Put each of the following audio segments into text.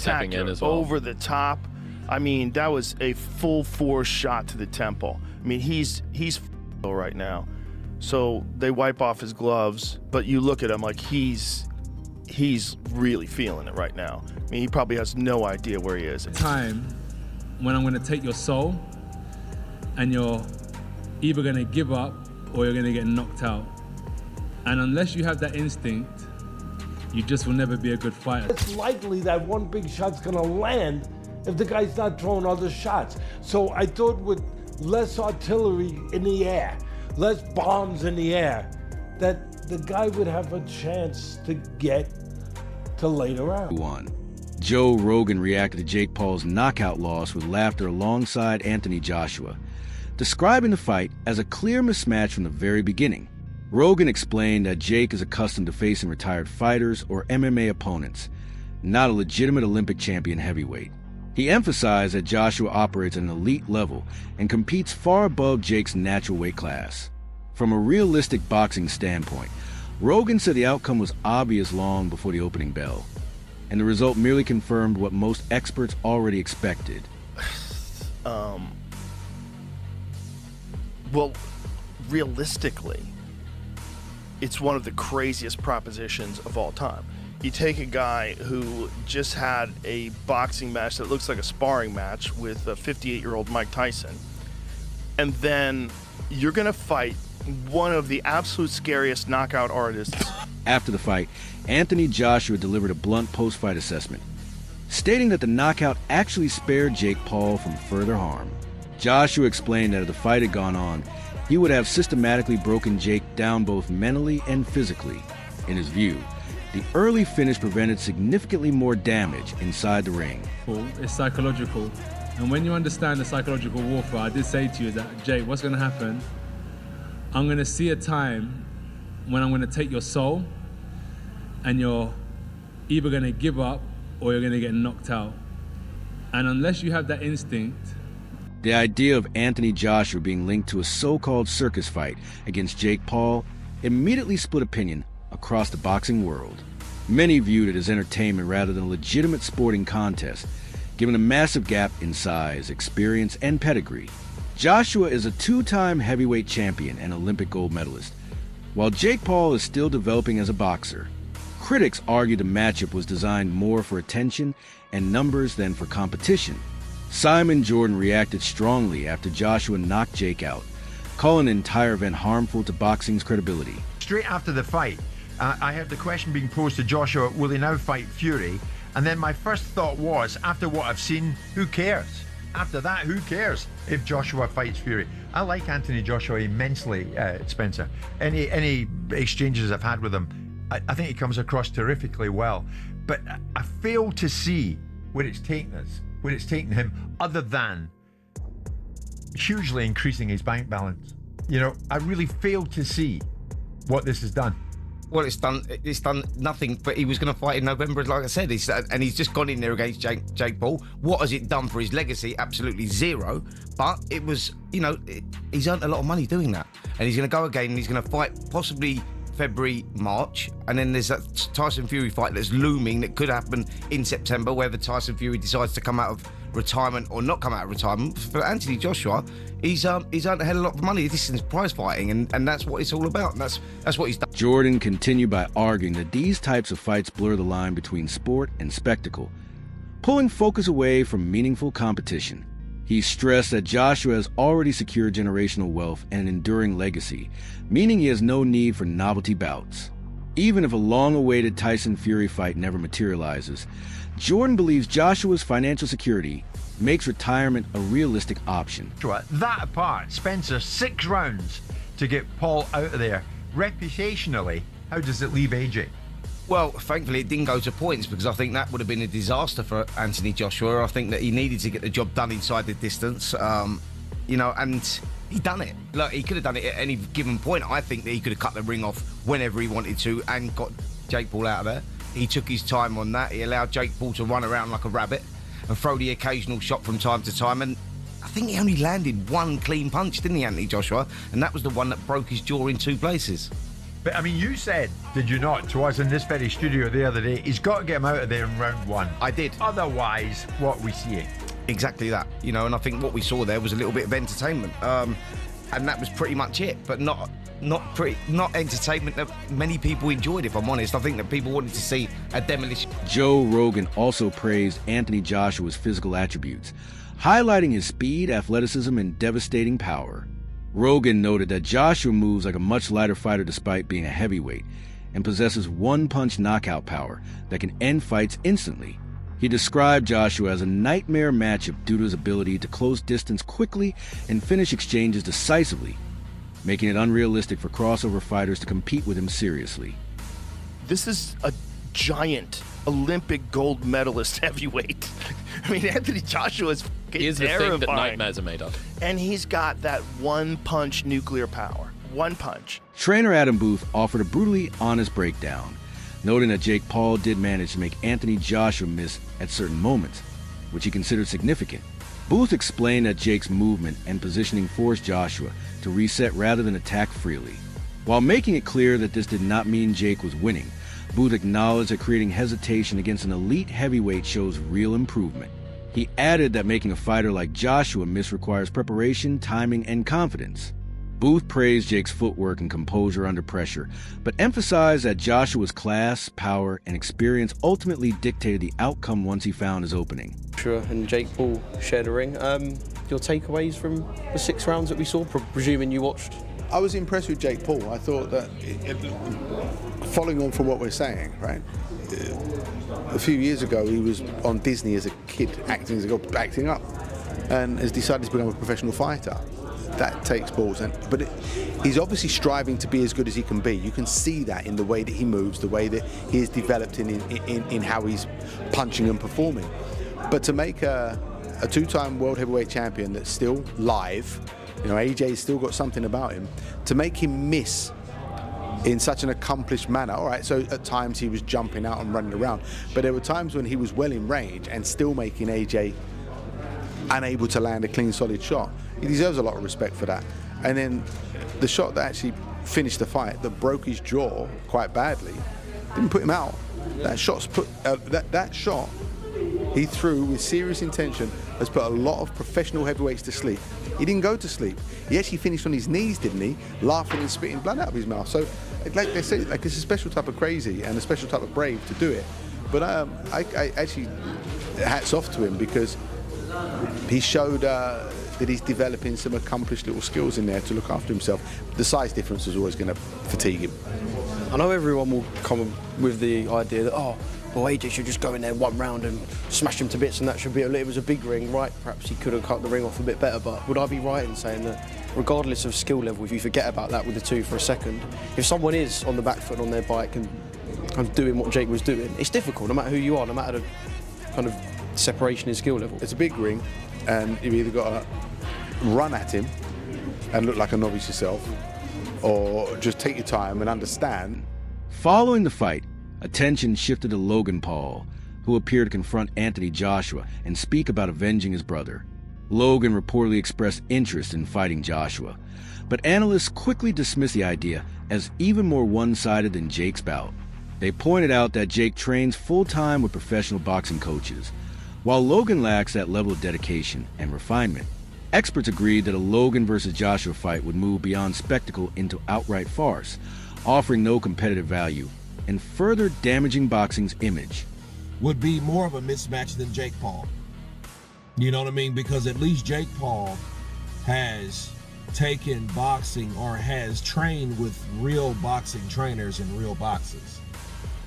spectacular, as well. over the top. I mean, that was a full force shot to the temple. I mean, he's right now. So they wipe off his gloves, but you look at him like he's really feeling it right now. I mean, he probably has no idea where he is. Time when I'm going to take your soul, and you're either going to give up or you're going to get knocked out. And unless you have that instinct, you just will never be a good fighter. It's likely that one big shot's going to land if the guy's not throwing other shots. So I thought with less artillery in the air, less bombs in the air, that the guy would have a chance to get to later round. Joe Rogan reacted to Jake Paul's knockout loss with laughter alongside Anthony Joshua, describing the fight as a clear mismatch from the very beginning. Rogan explained that Jake is accustomed to facing retired fighters or MMA opponents, not a legitimate Olympic champion heavyweight. He emphasized that Joshua operates at an elite level and competes far above Jake's natural weight class. From a realistic boxing standpoint, Rogan said the outcome was obvious long before the opening bell, and the result merely confirmed what most experts already expected. Well, realistically, it's one of the craziest propositions of all time. You take a guy who just had a boxing match that looks like a sparring match with a 58-year-old Mike Tyson, and then you're going to fight one of the absolute scariest knockout artists. After the fight, Anthony Joshua delivered a blunt post-fight assessment, stating that the knockout actually spared Jake Paul from further harm. Joshua explained that if the fight had gone on, he would have systematically broken Jake down both mentally and physically. In his view, the early finish prevented significantly more damage inside the ring. It's psychological. And when you understand the psychological warfare, I did say to you that, Jake, what's going to happen? I'm going to see a time when I'm going to take your soul, and you're either going to give up or you're going to get knocked out. And unless you have that instinct... The idea of Anthony Joshua being linked to a so-called circus fight against Jake Paul immediately split opinion across the boxing world. Many viewed it as entertainment rather than a legitimate sporting contest, given a massive gap in size, experience, and pedigree. Joshua is a two-time heavyweight champion and Olympic gold medalist, while Jake Paul is still developing as a boxer. Critics argue the matchup was designed more for attention and numbers than for competition. Simon Jordan reacted strongly after Joshua knocked Jake out, calling the entire event harmful to boxing's credibility. Straight after the fight, I heard the question being posed to Joshua, will he now fight Fury? And then my first thought was, after what I've seen, who cares? After that, who cares if Joshua fights Fury? I like Anthony Joshua immensely, Spencer. Any exchanges I've had with him, I think he comes across terrifically well. But I fail to see where it's taken us, where it's taken him, other than hugely increasing his bank balance. You know, I really fail to see what this has done. Well, it's done nothing, but he was going to fight in November, like I said, and he's just gone in there against Jake Paul. What has it done for his legacy? Absolutely zero. But it was, you know, he's earned a lot of money doing that. And he's going to go again, and he's going to fight possibly February, March, and then there's that Tyson Fury fight that's looming that could happen in September, whether Tyson Fury decides to come out of retirement or not come out of retirement. For Anthony Joshua, he's earned a hell of a lot of money. This is prize fighting, and that's what it's all about. And that's what he's done. Jordan continued by arguing that these types of fights blur the line between sport and spectacle, pulling focus away from meaningful competition. He stressed that Joshua has already secured generational wealth and an enduring legacy, meaning he has no need for novelty bouts. Even if a long-awaited Tyson Fury fight never materializes, Jordan believes Joshua's financial security makes retirement a realistic option. That apart, Spencer, 6 rounds to get Paul out of there. Reputationally, how does it leave AJ? Well, thankfully it didn't go to points, because I think that would have been a disaster for Anthony Joshua. I think that he needed to get the job done inside the distance, you know, and he done it. Look, he could have done it at any given point. I think that he could have cut the ring off whenever he wanted to and got Jake Paul out of there. He took his time on that. He allowed Jake Paul to run around like a rabbit and throw the occasional shot from time to time, and I think he only landed one clean punch, didn't he, Anthony Joshua? And that was the one that broke his jaw in 2 places. But I mean, you said, did you not, to us in this very studio the other day, he's got to get him out of there in round 1. I did. Otherwise, what we see. Exactly that, and I think what we saw there was a little bit of entertainment, and that was pretty much it. But not entertainment that many people enjoyed. If I'm honest, I think that people wanted to see a demolition. Joe Rogan also praised Anthony Joshua's physical attributes, highlighting his speed, athleticism, and devastating power. Rogan noted that Joshua moves like a much lighter fighter despite being a heavyweight, and possesses one-punch knockout power that can end fights instantly. He described Joshua as a nightmare matchup due to his ability to close distance quickly and finish exchanges decisively, making it unrealistic for crossover fighters to compete with him seriously. This is a giant Olympic gold medalist heavyweight. I mean, Anthony Joshua is Here's the terrifying. thing that nightmares are made of. And he's got that one-punch nuclear power. One punch. Trainer Adam Booth offered a brutally honest breakdown, noting that Jake Paul did manage to make Anthony Joshua miss at certain moments, which he considered significant. Booth explained that Jake's movement and positioning forced Joshua to reset rather than attack freely. While making it clear that this did not mean Jake was winning, Booth acknowledged that creating hesitation against an elite heavyweight shows real improvement. He added that making a fighter like Joshua miss requires preparation, timing, and confidence. Booth praised Jake's footwork and composure under pressure, but emphasized that Joshua's class, power, and experience ultimately dictated the outcome once he found his opening. Joshua and Jake Paul shared a ring. Your takeaways from the 6 rounds that we saw, presuming you watched? I was impressed with Jake Paul. I thought that, following on from what we're saying, right? A few years ago, he was on Disney as a kid, acting up, and has decided to become a professional fighter. That takes balls, but he's obviously striving to be as good as he can be. You can see that in the way that he moves, the way that he is developed in how he's punching and performing. But to make a 2-time world heavyweight champion that's still live, AJ's still got something about him, to make him miss in such an accomplished manner. All right, so at times he was jumping out and running around, but there were times when he was well in range and still making AJ unable to land a clean, solid shot. He deserves a lot of respect for that. And then the shot that actually finished the fight, that broke his jaw quite badly, didn't put him out. That shot he threw with serious intention has put a lot of professional heavyweights to sleep. He didn't go to sleep. He actually finished on his knees, didn't he? Laughing and spitting blood out of his mouth. So, like they say, it's a special type of crazy and a special type of brave to do it. But I actually, hats off to him, because he showed that he's developing some accomplished little skills in there to look after himself. The size difference is always going to fatigue him. I know everyone will come with the idea that, AJ should just go in there 1 round and smash him to bits, and that should be it was a big ring, right? Perhaps he could have cut the ring off a bit better, but would I be right in saying that regardless of skill level, if you forget about that with the 2 for a second, if someone is on the back foot on their bike and kind of doing what Jake was doing, it's difficult no matter who you are, no matter the kind of separation in skill level. It's a big ring, and you've either got to run at him and look like a novice yourself, or just take your time and understand. Following the fight, attention shifted to Logan Paul, who appeared to confront Anthony Joshua and speak about avenging his brother. Logan reportedly expressed interest in fighting Joshua, but analysts quickly dismissed the idea as even more one-sided than Jake's bout. They pointed out that Jake trains full-time with professional boxing coaches, while Logan lacks that level of dedication and refinement. Experts agreed that a Logan versus Joshua fight would move beyond spectacle into outright farce, offering no competitive value and further damaging boxing's image. Would be more of a mismatch than Jake Paul. You know what I mean? Because at least Jake Paul has taken boxing, or has trained with real boxing trainers and real boxers.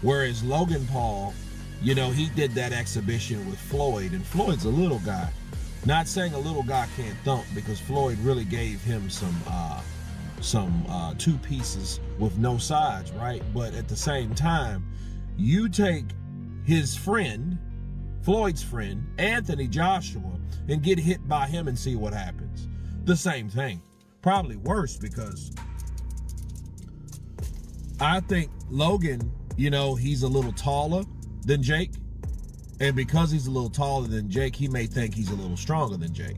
Whereas Logan Paul, he did that exhibition with Floyd, and Floyd's a little guy. Not saying a little guy can't thump, because Floyd really gave him some 2 pieces with no sides, right? But at the same time, you take his friend, Floyd's friend, Anthony Joshua, and get hit by him and see what happens. The same thing. Probably worse, because I think Logan, he's a little taller than Jake. And because he's a little taller than Jake, he may think he's a little stronger than Jake.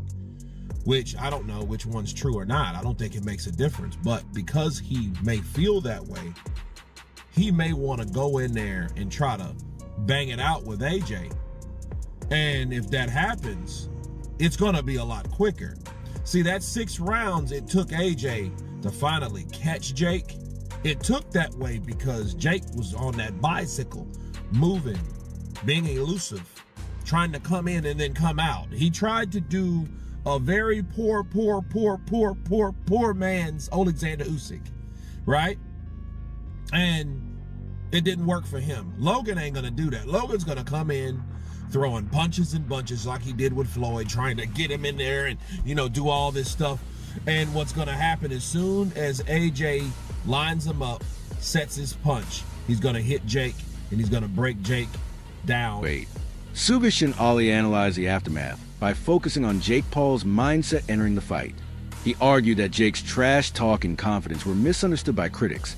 which I don't know which one's true or not. I don't think it makes a difference. But because he may feel that way, he may want to go in there and try to bang it out with AJ. And if that happens, it's going to be a lot quicker. See, that 6 rounds it took AJ to finally catch Jake. It took that way because Jake was on that bicycle, moving, being elusive, trying to come in and then come out. He tried to do a very poor man's Alexander Usyk, right? And it didn't work for him. Logan ain't gonna do that. Logan's gonna come in throwing punches and bunches like he did with Floyd, trying to get him in there and, you know, do all this stuff. And what's gonna happen as soon as AJ lines him up, sets his punch, he's gonna hit Jake and he's gonna break Jake down. Wait. Subish and Ali analyzed the aftermath by focusing on Jake Paul's mindset entering the fight. He argued that Jake's trash talk and confidence were misunderstood by critics,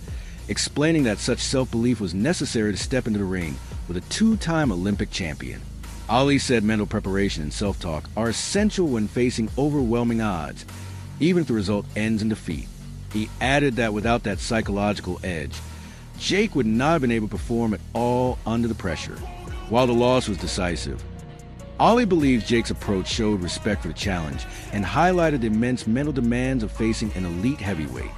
explaining that such self-belief was necessary to step into the ring with a 2-time Olympic champion. Ali said mental preparation and self-talk are essential when facing overwhelming odds, even if the result ends in defeat. He added that without that psychological edge, Jake would not have been able to perform at all under the pressure. While the loss was decisive, Ali believes Jake's approach showed respect for the challenge and highlighted the immense mental demands of facing an elite heavyweight.